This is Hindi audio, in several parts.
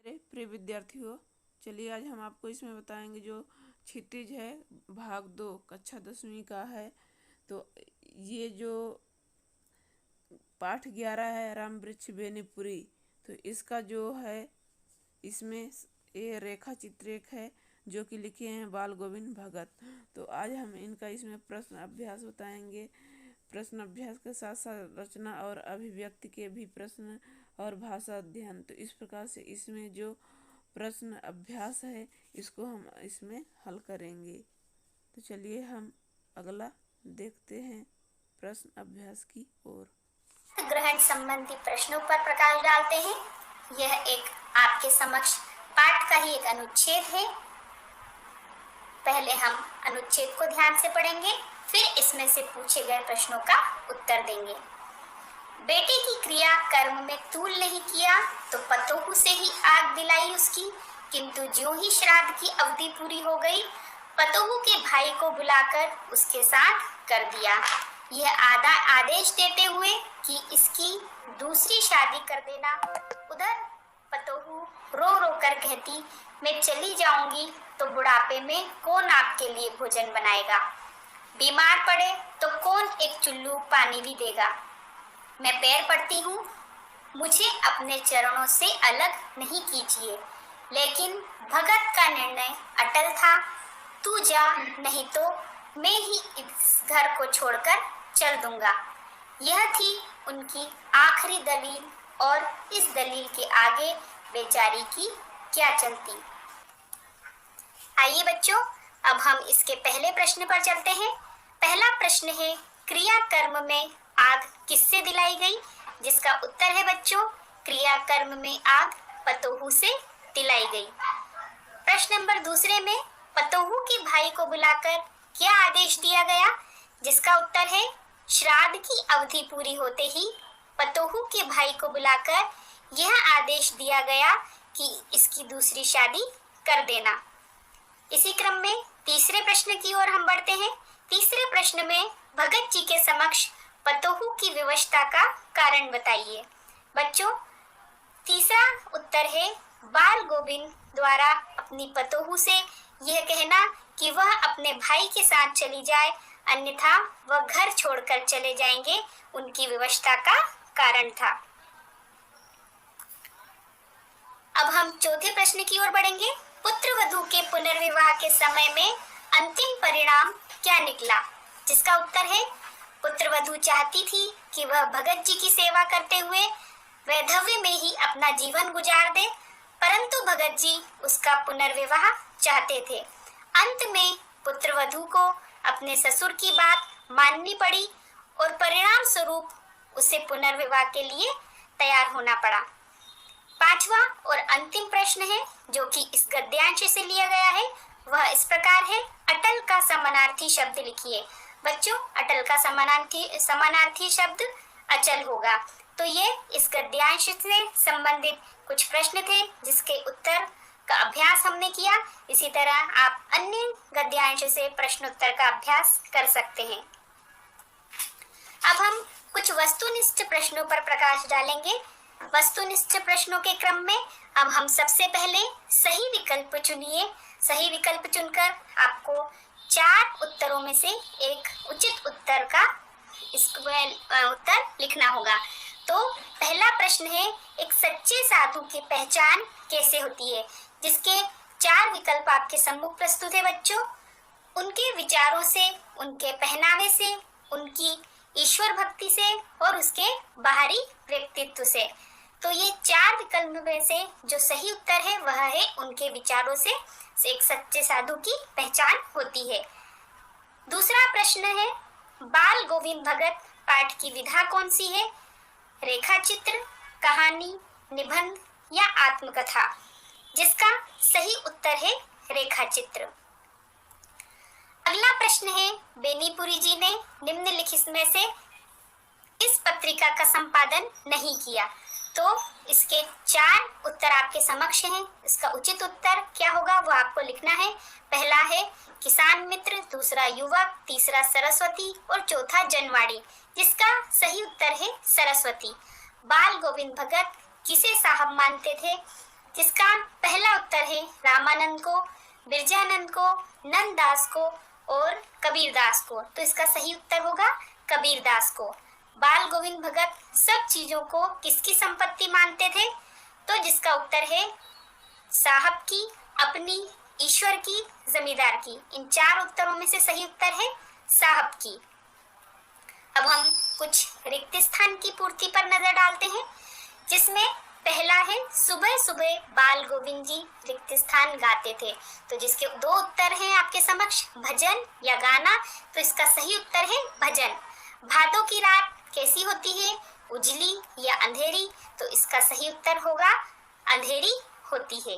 मेरे प्रिय विद्यार्थियों, चलिए आज हम आपको इसमें बताएंगे जो क्षितिज है भाग 2 कक्षा 10वीं का है। तो ये जो पाठ 11 है राम वृक्ष बेनीपुरी, तो इसका जो है इसमें ये रेखा चित्रेक है जो कि लिखे हैं बाल गोविंद भगत। तो आज हम इनका इसमें प्रश्न अभ्यास बताएंगे। प्रश्न अभ्यास के साथ साथ रचना और अभिव्यक्ति के भी प्रश्न और भाषा अध्ययन। तो इस प्रकार से इसमें जो प्रश्न अभ्यास है इसको हम इसमें हल करेंगे। तो चलिए हम अगला देखते हैं प्रश्न अभ्यास की ओर। ग्रहण संबंधी प्रश्नों पर प्रकाश डालते हैं। यह एक आपके समक्ष पाठ का ही एक अनुच्छेद है। पहले हम अनुच्छेद को ध्यान से पढ़ेंगे, फिर इसमें से पूछे गए प्रश्नों का उत्तर देंगे। बेटे की क्रिया कर्म में तूल नहीं किया तो पतोहू से ही आग दिलाई उसकी, किंतु ज्यों ही श्राद्ध की अवधि पूरी हो गई पतोहू के भाई को बुलाकर उसके साथ कर दिया। यह आदेश देते हुए कि इसकी दूसरी शादी कर देना। उधर पतोहू रो रो कर कहती, मैं चली जाऊंगी तो बुढ़ापे में कौन आपके लिए भोजन बनाएगा, बीमार पड़े तो कौन एक चुल्लू पानी भी देगा। मैं पैर पड़ती हूँ, मुझे अपने चरणों से अलग नहीं कीजिए। लेकिन भगत का निर्णय अटल था, तू जा नहीं तो मैं ही इस घर को छोड़कर चल दूंगा। यह थी उनकी आखिरी दलील, और इस दलील के आगे बेचारी की क्या चलती। आइए बच्चों, अब हम इसके पहले प्रश्न पर चलते हैं। पहला प्रश्न है, क्रिया कर्म में आग किससे दिलाई गई? जिसका उत्तर है बच्चों, क्रिया कर्म में आग पतोहू से दिलाई गई। प्रश्न नंबर दूसरे में, पतोहू के भाई को बुलाकर क्या आदेश दिया गया? जिसका उत्तर है, श्राद्ध की अवधि पूरी होते ही पतोहू के भाई को बुलाकर यह आदेश दिया गया कि इसकी दूसरी शादी कर देना। इसी क्रम में तीसरे प्रश्न की ओर हम बढ़ते हैं। तीसरे प्रश्न में, भगत जी के समक्ष पतोहू की विवशता का कारण बताइए। बच्चों, तीसरा उत्तर है, बाल गोविंद द्वारा अपनी पतोहू से यह कहना कि वह अपने भाई के साथ चली जाए, अन्यथा वह घर छोड़कर चले जाएंगे, उनकी विवशता का कारण था। अब हम चौथे प्रश्न की ओर बढ़ेंगे। पुत्र वधू के पुनर्विवाह के समय में अंतिम परिणाम क्या निकला? जिसका उत्तर है, पुत्र वधू चाहती थी कि वह भगत जी की सेवा करते हुए वैधव्य में ही अपना जीवन गुजार दे, परंतु भगत जी उसका पुनर्विवाह चाहते थे। अंत में पुत्र वधू को अपने ससुर की बात माननी पड़ी और परिणाम स्वरूप उसे पुनर्विवाह के लिए तैयार होना पड़ा। पांचवा और अंतिम प्रश्न है जो कि इस गद्यांश से लिया गया है, वह इस प्रकार है, अटल का समानार्थी शब्द लिखिए। बच्चों, अटल का समानार्थी शब्द अचल होगा। तो ये इस गद्यांश से संबंधित कुछ प्रश्न थे जिसके उत्तर का अभ्यास हमने किया। इसी तरह आप अन्य गद्यांश से प्रश्नोत्तर का अभ्यास कर सकते हैं। अब हम कुछ वस्तुनिष्ठ प्रश्नों पर प्रकाश डालेंगे। वस्तुनिष्ठ प्रश्नों के क्रम में अब हम सबसे पहले सही विकल्प चुनिए। सही विकल्प चुनकर आपको 4 उत्तरों में से एक उचित उत्तर का उत्तर लिखना होगा। तो पहला प्रश्न है, एक सच्चे साधु की पहचान कैसे होती है? जिसके 4 विकल्प आपके सम्मुख प्रस्तुत है बच्चों। उनके विचारों से, उनके पहनावे से, उनकी ईश्वर भक्ति से और उसके बाहरी व्यक्तित्व से। तो ये 4 विकल्प में से जो सही उत्तर है वह है उनके विचारों से एक सच्चे साधु की पहचान होती है। दूसरा प्रश्न है, बाल गोविंद भगत पाठ की विधा कौन सी है? रेखा चित्र, कहानी, निबंध या आत्मकथा? जिसका सही उत्तर है रेखा चित्र। अगला प्रश्न है, बेनीपुरी जी ने निम्नलिखित में से इस पत्रिका का संपादन नहीं किया। तो इसके 4 उत्तर आपके समक्ष हैं। इसका उचित उत्तर क्या होगा वो आपको लिखना है। पहला है किसान मित्र, दूसरा युवक, तीसरा सरस्वती और चौथा जनवाड़ी। जिसका सही उत्तर है सरस्वती। बाल गोविंद भगत किसे साहब मानते थे? जिसका उत्तर है रामानंद को, बिरजानंद को, नंददास को और कबीरदास को। तो इसका सही उत्तर होगा कबीरदास को। बाल गोविंद भगत सब चीजों को किसकी संपत्ति मानते थे? तो जिसका उत्तर है साहब की, अपनी, ईश्वर की, जमींदार की। इन चार उत्तरों में से सही उत्तर है साहब की। अब हम कुछ रिक्त स्थान की पूर्ति पर नजर डालते हैं, जिसमें पहला है सुबह सुबह बाल गोविंद जी रिक्त स्थान गाते थे। तो जिसके दो उत्तर हैं आपके समक्ष, भजन या गाना। तो इसका सही उत्तर है भजन। भादों की रात कैसी होती है? उजली या अंधेरी? तो इसका सही उत्तर होगा अंधेरी होती है।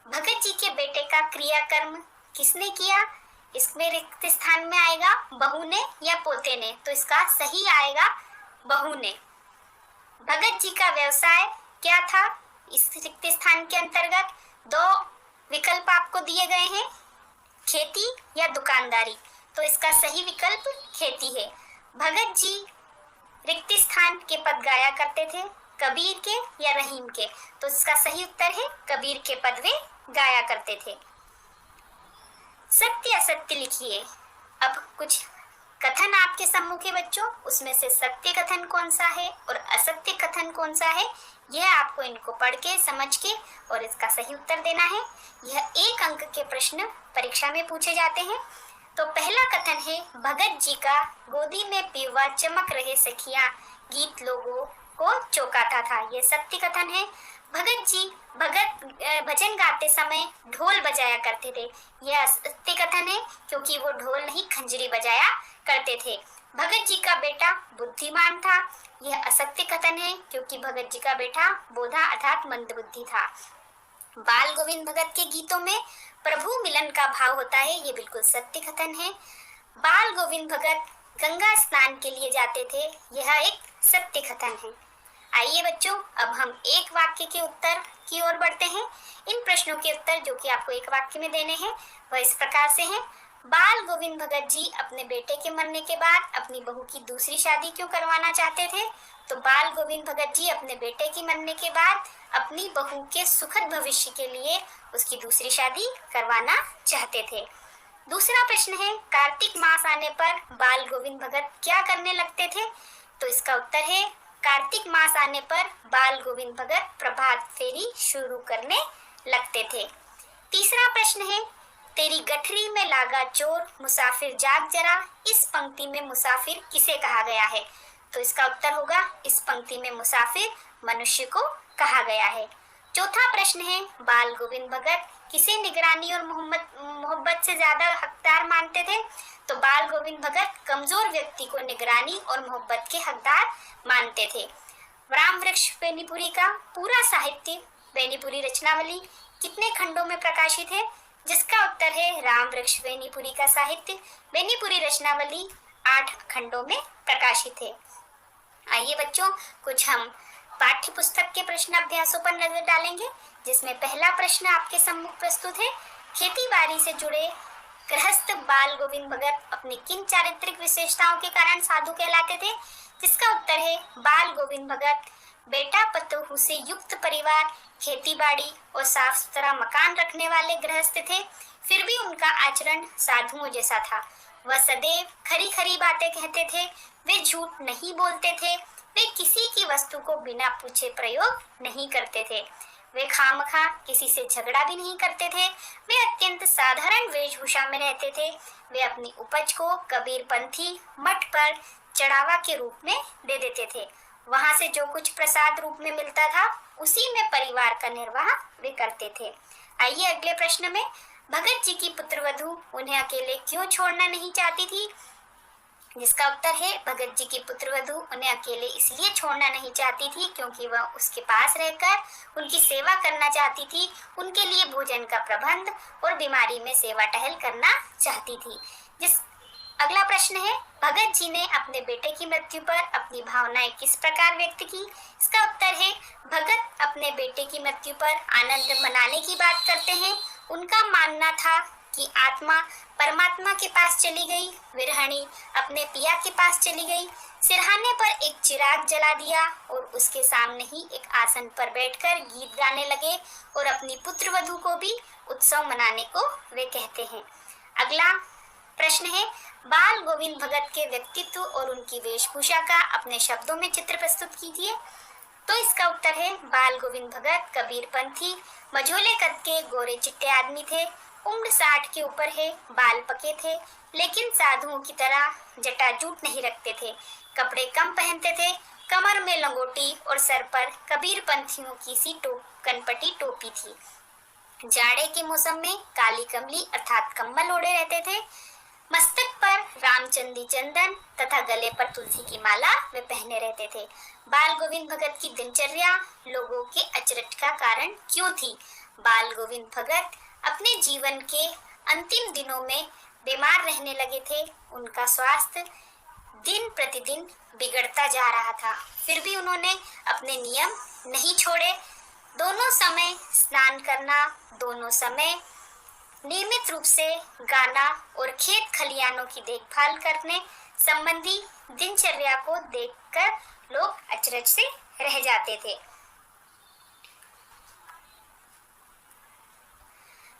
भगत जी के बेटे का क्रियाकर्म किसने किया? इसमें रिक्त स्थान में आएगा बहू ने या पोते ने। तो इसका सही आएगा बहू ने। भगत जी का व्यवसाय क्या था? इस रिक्त स्थान के अंतर्गत दो विकल्प आपको दिए गए हैं, खेती या दुकानदारी। तो इसका सही विकल्प खेती है। भगत जी रिक्त स्थान के पद गाया करते थे, कबीर के या रहीम के। तो इसका सही उत्तर है कबीर के पद वे गाया करते थे। सत्य असत्य लिखिए। अब कुछ कथन आपके सम्मुख है बच्चों, उसमें से सत्य कथन कौन सा है और असत्य कथन कौन सा है, यह आपको इनको पढ़ के समझ के और इसका सही उत्तर देना है। यह 1 अंक के प्रश्न परीक्षा में पूछे जाते हैं। तो पहला कथन है भगत जी का गोदी में पीवा चमक रहे सखियां गीत लोगों को चौंकाता था। यह सत्य कथन है। भगत जी भजन गाते समय ढोल बजाया करते थे। यह असत्य कथन है, क्योंकि वो ढोल नहीं खंजरी बजाया करते थे। भगत जी का बेटा बुद्धिमान था। यह असत्य कथन है, क्योंकि भगत जी का बेटा बोधा अर्थात मंदबुद्धि था। बाल गोविंद भगत के गीतों में प्रभु मिलन का भाव होता है। ये बिल्कुल सत्य कथन है। बाल गोविंद भगत गंगा स्नान के लिए जाते थे। यह एक सत्य कथन है। आइए बच्चों, अब हम एक वाक्य के उत्तर की ओर बढ़ते हैं। इन प्रश्नों के उत्तर जो कि आपको एक वाक्य में देने हैं वह इस प्रकार से हैं। बाल गोविंद भगत जी अपने बेटे के मरने के बाद अपनी बहू की दूसरी शादी क्यों करवाना चाहते थे? तो बाल गोविंद भगत जी अपने बेटे के मरने के बाद अपनी बहू के सुखद भविष्य के लिए उसकी दूसरी शादी करवाना चाहते थे। दूसरा प्रश्न है कार्तिक मास आने पर बाल गोविंद भगत क्या करने लगते थे? तो इसका उत्तर है कार्तिक मास आने पर बाल गोविंद भगत प्रभात फेरी शुरू करने लगते थे। तीसरा प्रश्न है तेरी गठरी में लागा चोर मुसाफिर जाग जरा। इस पंक्ति में मुसाफिर किसे कहा गया है? तो इसका उत्तर होगा इस पंक्ति में मुसाफिर मनुष्य को कहा गया है। चौथा प्रश्न है बाल गोविंद भगत किसे निगरानी और मोहब्बत से ज्यादा हकदार मानते थे? तो बाल गोविंद भगत कमजोर व्यक्ति को निगरानी और मोहब्बत के हकदार मानते थे। राम वृक्ष बेनीपुरी का पूरा साहित्य बेनीपुरी रचनावली कितने खंडों में प्रकाशित है? जिसका उत्तर है राम वृक्ष बेनीपुरी का साहित्य बेनीपुरी रचनावली 8 खंडों में प्रकाशित है। आइए बच्चों, कुछ हम पाठ्य पुस्तक के प्रश्न अभ्यासों पर नजर डालेंगे, जिसमें पहला प्रश्न आपके सम्मुख प्रस्तुत है। खेती बाड़ी से जुड़े गृहस्थ बाल गोविंद भगत अपनी किन चारित्रिक विशेषताओं के कारण साधु कहलाते थे? जिसका उत्तर है बाल गोविंद भगत बेटा पतोहू से युक्त परिवार, खेती बाड़ी और साफ सुथरा मकान रखने वाले गृहस्थ थे। फिर भी उनका आचरण साधुओं जैसा था। वह सदैव खरी खरी बातें कहते थे। वे झूठ नहीं बोलते थे। वे किसी की वस्तु को बिना पूछे प्रयोग नहीं करते थे। वे खामखा किसी से झगड़ा भी नहीं करते थे। वे अत्यंत साधारण वेशभूषा में रहते थे। वे अपनी उपज को कबीरपंथी मठ पर चढ़ावा के रूप में दे देते थे। वहां से जो कुछ प्रसाद रूप में मिलता था उसी में परिवार का निर्वाह वे करते थे। आइए अगले प्रश्न में, भगत जी की पुत्रवधू उन्हें अकेले क्यों छोड़ना नहीं चाहती थी? जिसका उत्तर है भगत जी की पुत्रवधू उन्हें अकेले इसलिए छोड़ना नहीं चाहती थी क्योंकि वह उसके पास रहकर उनकी सेवा करना चाहती थी, उनके लिए भोजन का प्रबंध और बीमारी में सेवा टहल करना चाहती थी। अगला प्रश्न है भगत जी ने अपने बेटे की मृत्यु पर अपनी भावनाएं किस प्रकार व्यक्त की? इसका उत्तर है भगत अपने बेटे की मृत्यु पर आनंद मनाने की बात करते हैं। उनका मानना था कि आत्मा परमात्मा के पास चली गई, विरहणी अपने पिया के पास चली गई, सिरहाने पर एक चिराग जला दिया और उसके सामने ही एक आसन पर बैठकर गीत गाने लगे और अपनी पुत्र वधू को भी उत्सव मनाने को वे कहते हैं। अगला प्रश्न है, बाल गोविंद भगत के व्यक्तित्व और उनकी वेशभूषा का अपने शब्दों में चित्र प्रस्तुत कीजिए। तो इसका उत्तर है, बाल गोविंद भगत कबीरपंथी, मझोले कद के गोरे चिट्टे आदमी थे। उम्र 60 के ऊपर है, बाल पके थे, लेकिन साधुओं की तरह जटाजूट नहीं रखते थे। कपड़े कम पहनते थे, कमर में लंगोटी और सर पर कबीरपंथियों की सी कनपटी टोपी थी। जाड़े के मौसम में काली कमली अर्थात कम्बल ओढ़े रहते थे। मस्तक पर रामचंदी चंदन तथा गले पर तुलसी की माला वे पहने रहते थे। बाल गोविंद भगत की दिनचर्या लोगों के अचरज का कारण क्यों थी? बाल गोविंद भगत अपने जीवन के अंतिम दिनों में बीमार रहने लगे थे। उनका स्वास्थ्य दिन प्रतिदिन बिगड़ता जा रहा था, फिर भी उन्होंने अपने नियम नहीं छोड़े। दोनों समय स्नान करना, दोनों समय नियमित रूप से गाना और खेत खलियानों की देखभाल करने संबंधी दिनचर्या को देखकर लोग अचरज से रह जाते थे।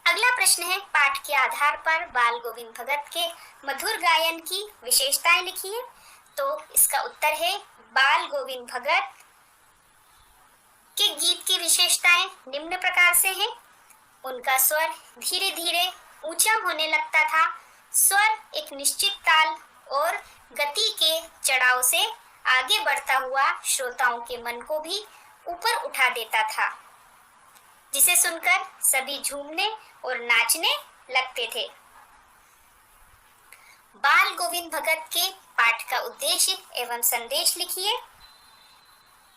अगला प्रश्न है, पाठ के आधार पर बाल गोविंद भगत के मधुर गायन की विशेषताएं लिखिए। तो इसका उत्तर है, बाल गोविंद भगत के गीत की विशेषताएं निम्न प्रकार से हैं। उनका स्वर धीरे धीरे ऊंचा होने लगता था। स्वर एक निश्चित ताल और गति के चढ़ाव से आगे बढ़ता हुआ श्रोताओं के मन को भी ऊपर उठा देता था, जिसे सुनकर सभी झूमने और नाचने लगते थे। बाल गोविंद भगत के पाठ का उद्देश्य एवं संदेश लिखिए।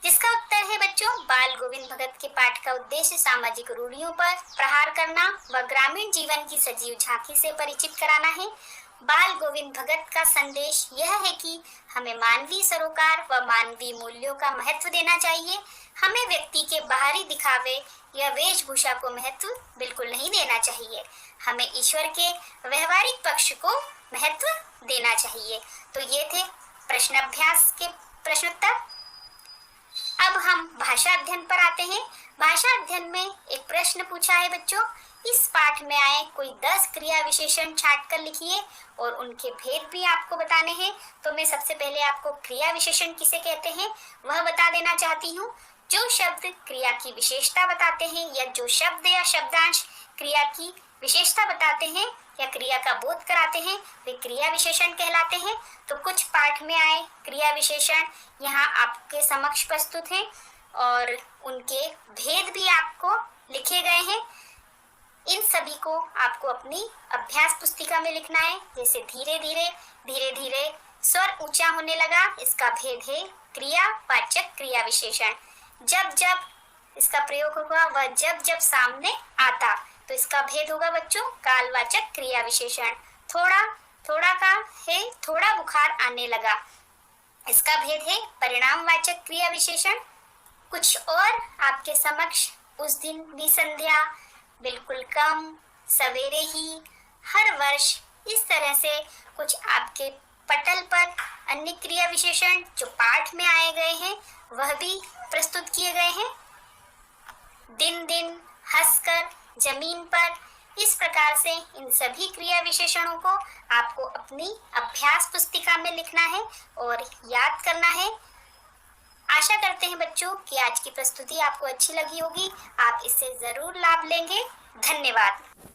जिसका उत्तर है बच्चों, बाल गोविंद भगत के पाठ का उद्देश्य सामाजिक रूढ़ियों पर प्रहार करना व ग्रामीण जीवन की सजीव झांकी से परिचित कराना है। बाल गोविंद भगत का संदेश यह है कि हमें मानवीय सरोकार व मानवीय मूल्यों का महत्व देना चाहिए। हमें व्यक्ति के बाहरी दिखावे या वेशभूषा को महत्व बिल्कुल नहीं देना चाहिए। हमें ईश्वर के व्यवहारिक पक्ष को महत्व देना चाहिए। तो ये थे प्रश्न अभ्यास के प्रश्नोत्तर। अब हम भाषा अध्ययन पर आते हैं। भाषा अध्ययन में एक प्रश्न पूछा है बच्चों, इस पाठ में आए कोई 10 क्रिया विशेषण छांट कर लिखिए और उनके भेद भी आपको बताने हैं। तो मैं सबसे पहले आपको क्रिया विशेषण किसे कहते हैं वह बता देना चाहती हूँ। जो शब्द क्रिया की विशेषता बताते हैं या जो शब्द या शब्दांश क्रिया की विशेषता बताते हैं या क्रिया का बोध कराते हैं वे क्रिया विशेषण कहलाते हैं। तो कुछ पाठ में आए क्रिया विशेषण यहाँ आपके समक्ष प्रस्तुत हैं और उनके भेद भी आपको लिखे गए हैं। इन सभी को आपको अपनी अभ्यास पुस्तिका में लिखना है। जैसे धीरे धीरे स्वर ऊंचा होने लगा, इसका भेद है क्रियावाचक क्रिया विशेषण। जब जब इसका प्रयोग होगा वह जब जब सामने आता, तो इसका भेद होगा बच्चों कालवाचक क्रिया विशेषण। थोड़ा का है थोड़ा बुखार आने लगा, इसका भेद है परिणामवाचक क्रिया विशेषण। कुछ और आपके समक्ष, उस दिन भी संध्या, बिल्कुल कम, सवेरे ही, हर वर्ष, इस तरह से कुछ आपके पटल पर अन्य क्रिया विशेषण जो पाठ में आए गए हैं वह भी प्रस्तुत किए गए हैं। दिन, हंसकर, जमीन पर, इस प्रकार से इन सभी क्रिया विशेषणों को आपको अपनी अभ्यास पुस्तिका में लिखना है और याद करना है। आशा करते हैं बच्चों कि आज की प्रस्तुति आपको अच्छी लगी होगी। आप इससे जरूर लाभ लेंगे। धन्यवाद।